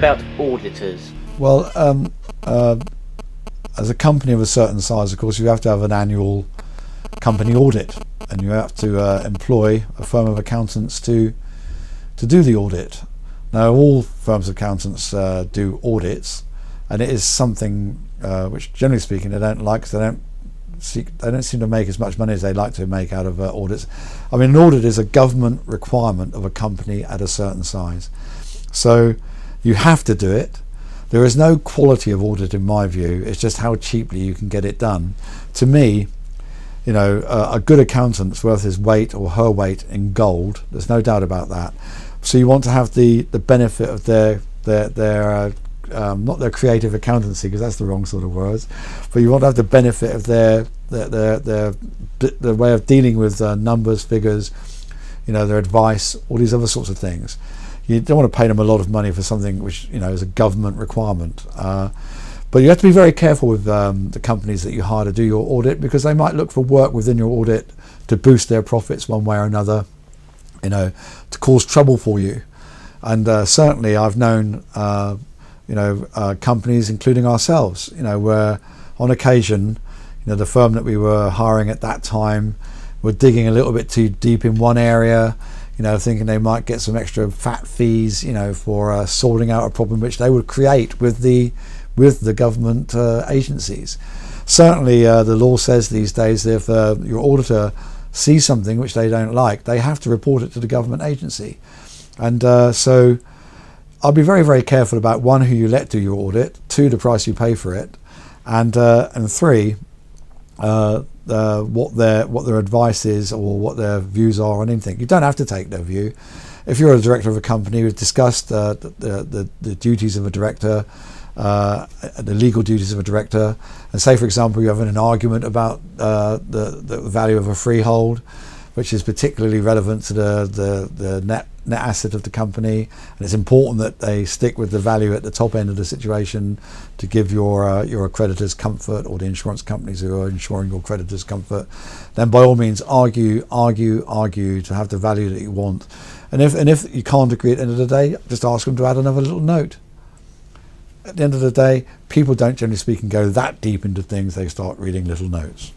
about auditors? Well, as a company of a certain size, of course, you have to have an annual company audit, and you have to employ a firm of accountants to do the audit. Now, all firms of accountants do audits, and it is something which, generally speaking, they don't like, because they don't seem to make as much money as they like to make out of audits. I mean, an audit is a government requirement of a company at a certain size, so you have to do it. There is no quality of audit in my view, it's just how cheaply you can get it done. To me, you know, a good accountant's worth his weight or her weight in gold, there's no doubt about that. So you want to have the benefit of their not their creative accountancy, because that's the wrong sort of words, but you want to have the benefit of their way of dealing with numbers, figures, you know, their advice, all these other sorts of things. You don't want to pay them a lot of money for something which, you know, is a government requirement. But you have to be very careful with the companies that you hire to do your audit, because they might look for work within your audit to boost their profits one way or another, you know, to cause trouble for you. And certainly I've known companies, including ourselves, you know, where on occasion, you know, the firm that we were hiring at that time were digging a little bit too deep in one area, you know, thinking they might get some extra fat fees, you know, for sorting out a problem which they would create with the government agencies. Certainly the law says these days that if your auditor sees something which they don't like, they have to report it to the government agency. And so I'll be very, very careful about, one, who you let do your audit, two, the price you pay for it, and three, what their advice is or what their views are on anything. You don't have to take their view. If you're a director of a company, we've discussed the duties of a director, the legal duties of a director, and say, for example, you're having an argument about the value of a freehold, which is particularly relevant to the net asset of the company, and it's important that they stick with the value at the top end of the situation to give your creditors comfort, or the insurance companies who are insuring your creditors comfort. Then by all means argue to have the value that you want, and if you can't agree at the end of the day, just ask them to add another little note. At the end of the day, people don't, generally speaking, go that deep into things. They start reading little notes.